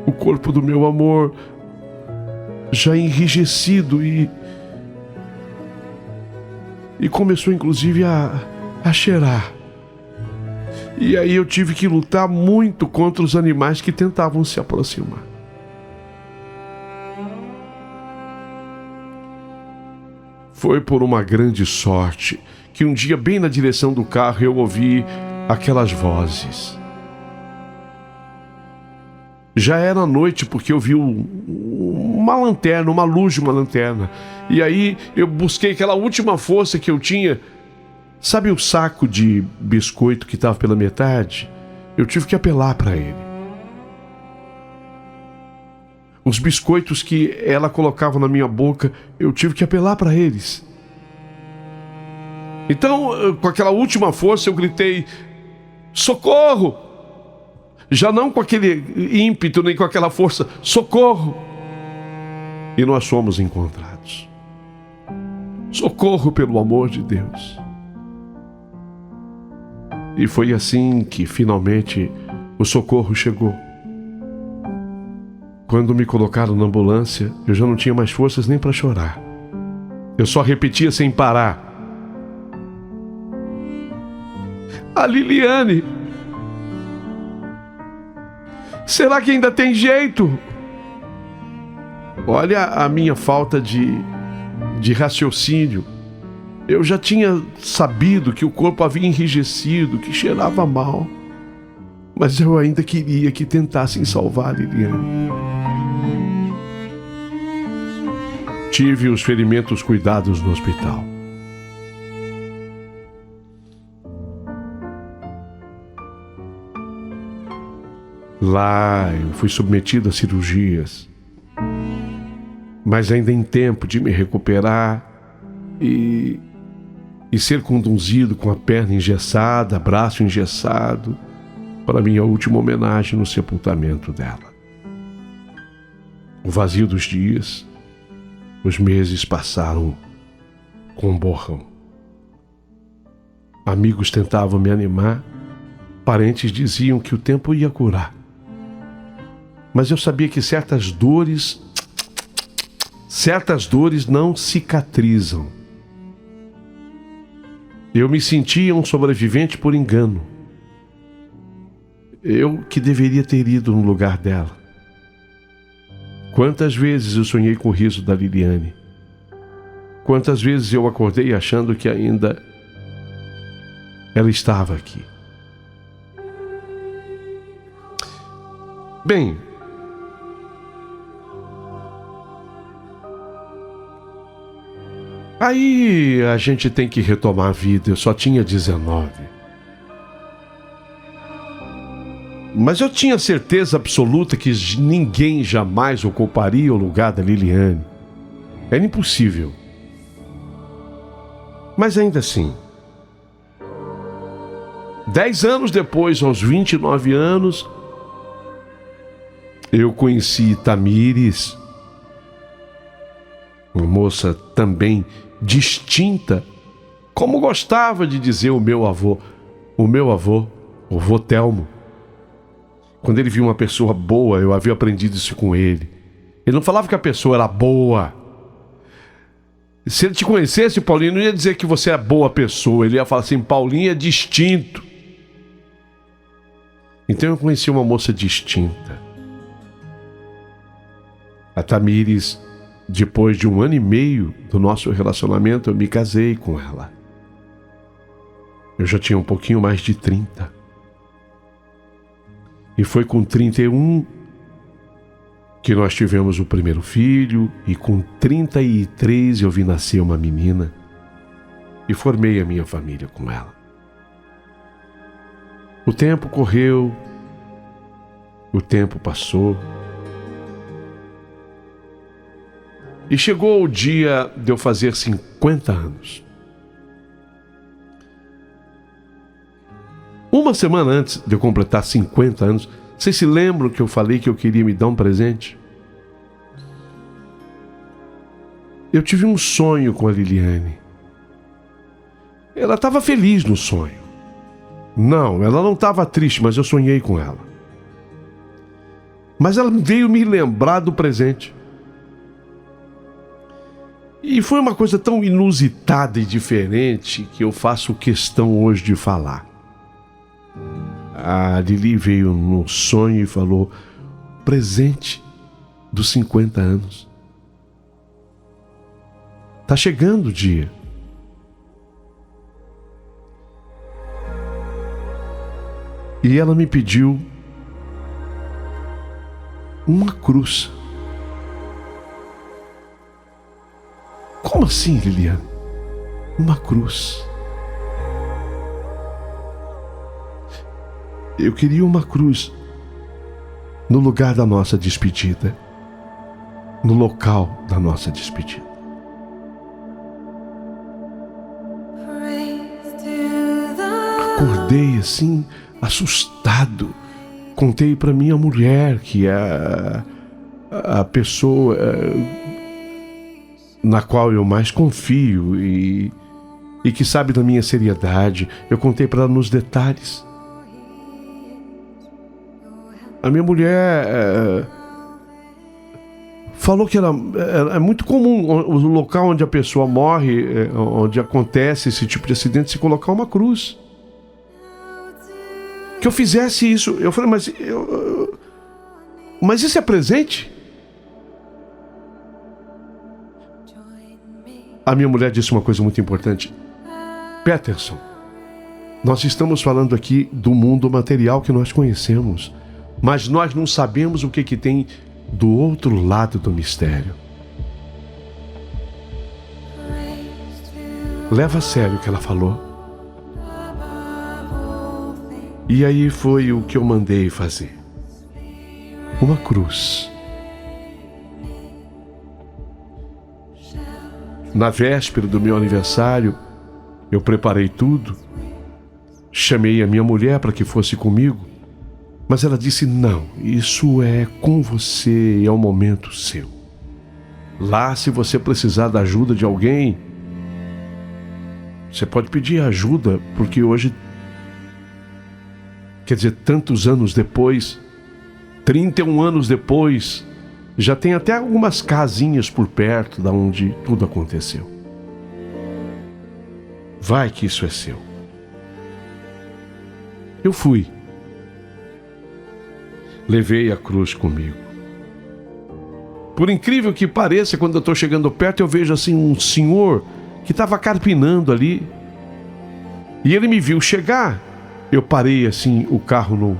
[SPEAKER 1] O corpo do meu amor já enrijecido e começou inclusive a cheirar. E aí eu tive que lutar muito contra os animais que tentavam se aproximar. Foi por uma grande sorte que um dia, bem na direção do carro, eu ouvi aquelas vozes. Já era noite porque eu vi uma lanterna, uma luz de uma lanterna. E aí eu busquei aquela última força que eu tinha. Sabe o saco de biscoito que estava pela metade? Eu tive que apelar para ele. Os biscoitos que ela colocava na minha boca, eu tive que apelar para eles. Então, com aquela última força, eu gritei: socorro! Já não com aquele ímpeto, nem com aquela força: socorro! E nós fomos encontrados. Socorro, pelo amor de Deus! E foi assim que, finalmente, o socorro chegou. Quando me colocaram na ambulância, eu já não tinha mais forças nem para chorar. Eu só repetia sem parar: a Liliane! Será que ainda tem jeito? Olha a minha falta de raciocínio. Eu já tinha sabido que o corpo havia enrijecido, que cheirava mal. Mas eu ainda queria que tentassem salvar a Liliane. Tive os ferimentos cuidados no hospital. Lá eu fui submetido a cirurgias, mas ainda em tempo de me recuperar e ser conduzido com a perna engessada, braço engessado, para minha última homenagem no sepultamento dela. O vazio dos dias, os meses passaram com um borrão. Amigos tentavam me animar, Parentes diziam que o tempo ia curar. Mas eu sabia que certas dores não cicatrizam. Eu me sentia um sobrevivente por engano. Eu que deveria ter ido no lugar dela. Quantas vezes eu sonhei com o riso da Liliane? Quantas vezes eu acordei achando que ainda ela estava aqui? Bem, aí a gente tem que retomar a vida. Eu só tinha 19. Mas eu tinha certeza absoluta que ninguém jamais ocuparia o lugar da Liliane. Era impossível. Mas ainda assim, 10 anos depois, aos 29 anos, eu conheci Tamires, uma moça também distinta, como gostava de dizer o meu avô, o vô Telmo. Quando ele viu uma pessoa boa, eu havia aprendido isso com ele. Ele não falava que a pessoa era boa. Se ele te conhecesse, Paulinho, não ia dizer que você é boa pessoa. Ele ia falar assim, Paulinho é distinto. Então eu conheci uma moça distinta. A Tamires, depois de 1 ano e meio do nosso relacionamento, eu me casei com ela. Eu já tinha um pouquinho mais de 30. E foi com 31 que nós tivemos o primeiro filho, e com 33 eu vi nascer uma menina e formei a minha família com ela. O tempo correu, o tempo passou, e chegou o dia de eu fazer 50 anos. Uma semana antes de eu completar 50 anos, vocês se lembram que eu falei que eu queria me dar um presente? Eu tive um sonho com a Liliane. Ela estava feliz no sonho. Não, ela não estava triste, mas eu sonhei com ela. Mas ela veio me lembrar do presente. E foi uma coisa tão inusitada e diferente que eu faço questão hoje de falar. A Lili veio no sonho e falou: presente dos 50 anos. Tá chegando o dia. E ela me pediu uma cruz. Como assim, Liliane? Uma cruz. Eu queria uma cruz no lugar da nossa despedida, no local da nossa despedida. Acordei assim, assustado. Contei para minha mulher, que é a pessoa na qual eu mais confio e que sabe da minha seriedade. Eu contei para ela nos detalhes. A minha mulher falou que é muito comum o local onde a pessoa morre, onde acontece esse tipo de acidente, se colocar uma cruz. Que eu fizesse isso. Eu falei, mas isso é presente? A minha mulher disse uma coisa muito importante. Peterson, nós estamos falando aqui do mundo material que nós conhecemos, mas nós não sabemos o que tem do outro lado do mistério. Leva a sério o que ela falou. E aí foi o que eu mandei fazer. Uma cruz. Na véspera do meu aniversário, eu preparei tudo. Chamei a minha mulher para que fosse comigo. Mas ela disse, não, isso é com você, é um momento seu. Lá, se você precisar da ajuda de alguém, você pode pedir ajuda, porque hoje Quer dizer, tantos anos depois, 31 anos depois, já tem até algumas casinhas por perto da onde tudo aconteceu. Vai que isso é seu. Eu fui. Levei a cruz comigo. Por incrível que pareça, quando eu estou chegando perto, eu vejo assim um senhor que estava carpinando ali. E ele me viu chegar. Eu parei assim o carro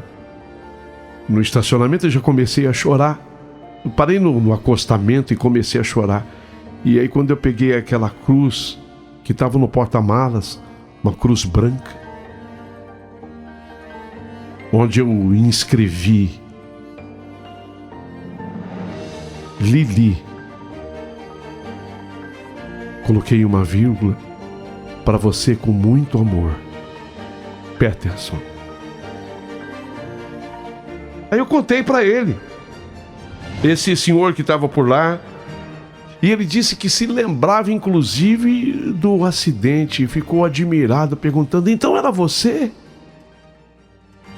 [SPEAKER 1] no estacionamento e já comecei a chorar. Eu parei no acostamento e comecei a chorar. E aí quando eu peguei aquela cruz que estava no porta-malas, uma cruz branca, onde eu inscrevi Lili. Coloquei uma vírgula para você com muito amor, Peterson. Aí eu contei para ele, esse senhor que estava por lá, e ele disse que se lembrava inclusive do acidente e ficou admirado, perguntando: então era você?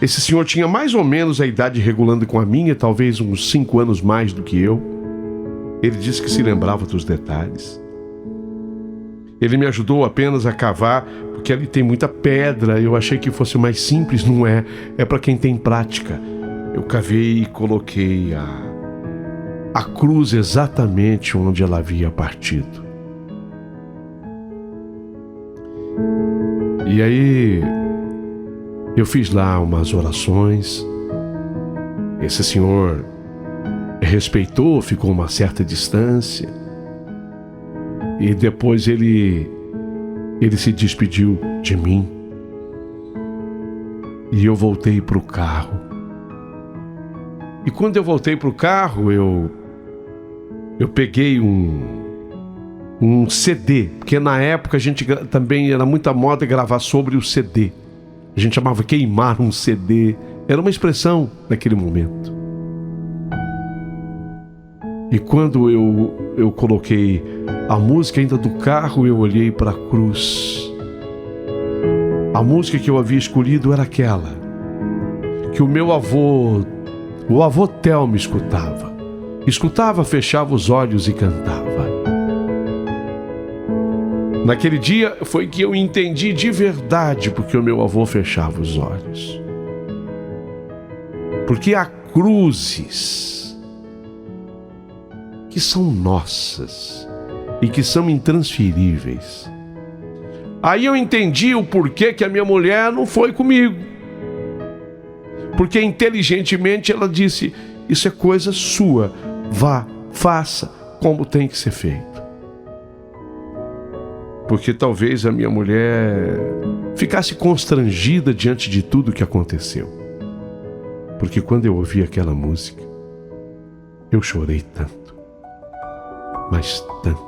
[SPEAKER 1] Esse senhor tinha mais ou menos a idade regulando com a minha, talvez uns 5 anos mais do que eu. Ele disse que se lembrava dos detalhes. Ele me ajudou apenas a cavar, porque ali tem muita pedra. Eu achei que fosse mais simples, não é? É para quem tem prática. Eu cavei e coloquei a cruz exatamente onde ela havia partido. E aí eu fiz lá umas orações. Esse senhor respeitou, ficou uma certa distância. E depois ele se despediu de mim. E eu voltei para o carro. E quando eu voltei para o carro, eu peguei um CD, porque na época a gente também era muita moda gravar sobre o CD. A gente chamava queimar um CD. Era uma expressão naquele momento. E quando eu coloquei a música ainda do carro, eu olhei para a cruz. A música que eu havia escolhido era aquela que o meu avô, o avô Telmo, escutava, fechava os olhos e cantava. Naquele dia foi que eu entendi de verdade porque o meu avô fechava os olhos. Porque há cruzes que são nossas e que são intransferíveis. Aí eu entendi o porquê que a minha mulher não foi comigo. Porque inteligentemente ela disse: isso é coisa sua, vá, faça como tem que ser feito. Porque talvez a minha mulher ficasse constrangida diante de tudo que aconteceu. Porque quando eu ouvi aquela música, eu chorei tanto, mas tanto.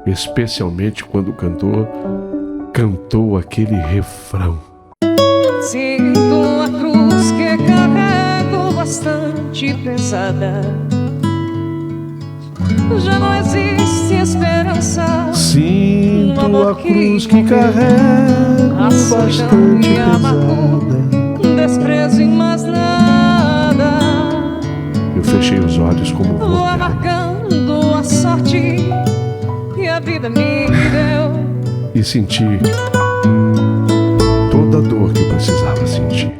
[SPEAKER 1] Especialmente quando o cantor cantou aquele refrão.
[SPEAKER 4] Sinto uma cruz que carrego bastante pesada. Já não existe esperança.
[SPEAKER 1] Sinto a cruz que carrego bastante pesada.
[SPEAKER 4] Desprezo em mais nada.
[SPEAKER 1] Eu fechei os olhos como
[SPEAKER 4] vou amargando a sorte que a vida me deu.
[SPEAKER 1] E senti toda a dor que eu precisava sentir.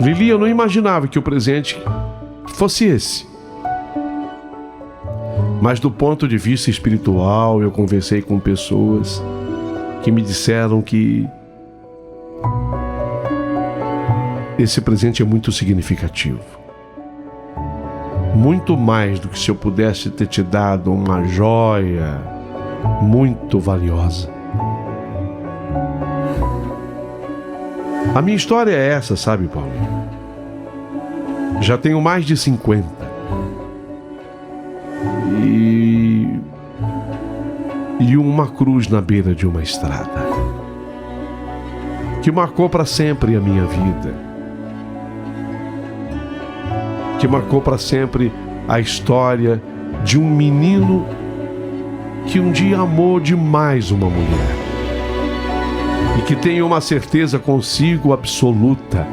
[SPEAKER 1] Lili, eu não imaginava que o presente fosse esse. Mas do ponto de vista espiritual, eu conversei com pessoas que me disseram que esse presente é muito significativo. Muito mais do que se eu pudesse ter te dado uma joia muito valiosa. A minha história é essa, sabe, Paulinho? Já tenho mais de 50. E uma cruz na beira de uma estrada que marcou para sempre a minha vida, que marcou para sempre a história de um menino que um dia amou demais uma mulher. e que tenha uma certeza consigo absoluta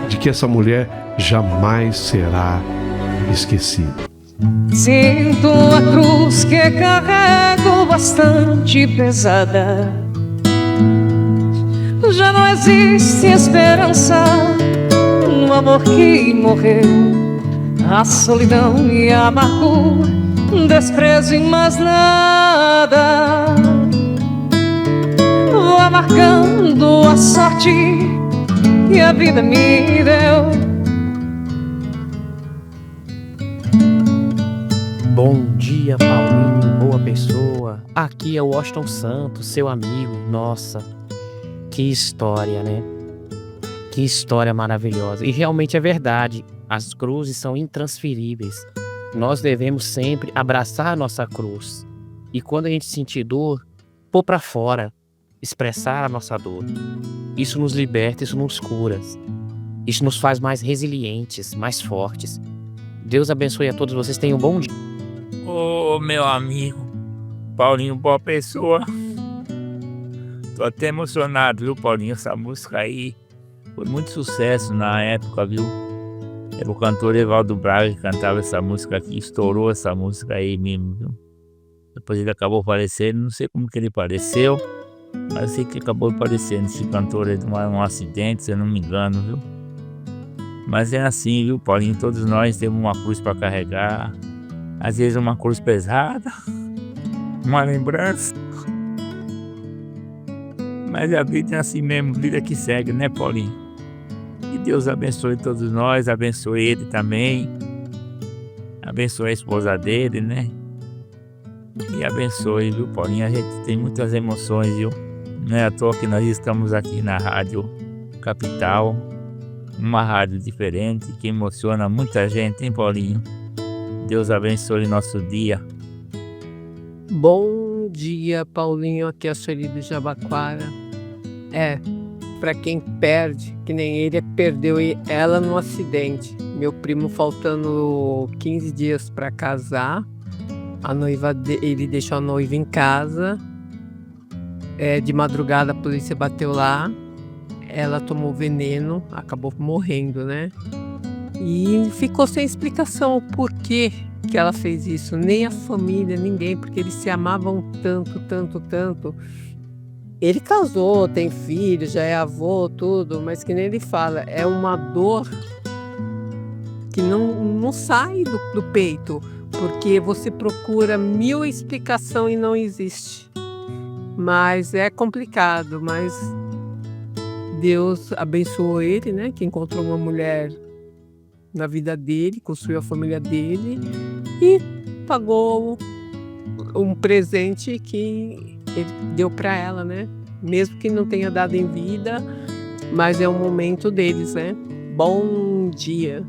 [SPEAKER 1] de que essa mulher jamais será esquecida.
[SPEAKER 4] Sinto a cruz que carrego bastante pesada. Já não existe esperança no amor que morreu. A solidão e a amargura, desprezo e mais nada. Vou amargando a sorte que a vida me deu.
[SPEAKER 5] Bom dia, Paulinho, boa pessoa. Aqui é o Washington Santos, seu amigo. Nossa, que história, né? Que história maravilhosa. E realmente é verdade, as cruzes são intransferíveis. Nós devemos sempre abraçar a nossa cruz. E quando a gente sentir dor, pôr pra fora, expressar a nossa dor. Isso nos liberta, isso nos cura. Isso nos faz mais resilientes, mais fortes. Deus abençoe a todos vocês, tenham um bom dia.
[SPEAKER 6] Ô, meu amigo, Paulinho, boa pessoa. Tô até emocionado, viu, Paulinho? Essa música aí foi muito sucesso na época, viu? Era o cantor Evaldo Braga que cantava essa música aqui, estourou essa música aí mesmo, viu? Depois ele acabou falecendo, não sei como que ele faleceu, mas eu sei que acabou falecendo. Esse cantor aí de um acidente, se eu não me engano, viu? Mas é assim, viu, Paulinho? Todos nós temos uma cruz para carregar. Às vezes uma cruz pesada, uma lembrança. Mas a vida é assim mesmo, vida que segue, né, Paulinho? Que Deus abençoe todos nós, abençoe ele também. Abençoe a esposa dele, né? E abençoe, viu, Paulinho? A gente tem muitas emoções, viu? Não é à toa que nós estamos aqui na Rádio Capital. Uma rádio diferente que emociona muita gente, hein, Paulinho? Deus abençoe nosso dia.
[SPEAKER 7] Bom dia, Paulinho. Aqui é a Sueli do Jabaquara. Pra quem perde, que nem ele, perdeu ela no acidente. Meu primo faltando 15 dias para casar. Ele deixou a noiva em casa. De madrugada a polícia bateu lá. Ela tomou veneno, acabou morrendo, né? E ficou sem explicação o porquê que ela fez isso. Nem a família, ninguém, porque eles se amavam tanto, tanto, tanto. Ele casou, tem filho, já é avô, tudo, mas que nem ele fala, é uma dor que não sai do peito, porque você procura 1000 explicações e não existe. Mas é complicado, mas Deus abençoou ele, né? Que encontrou uma mulher na vida dele, construiu a família dele e pagou um presente que ele deu para ela, né? Mesmo que não tenha dado em vida, mas é um momento deles, né? Bom dia.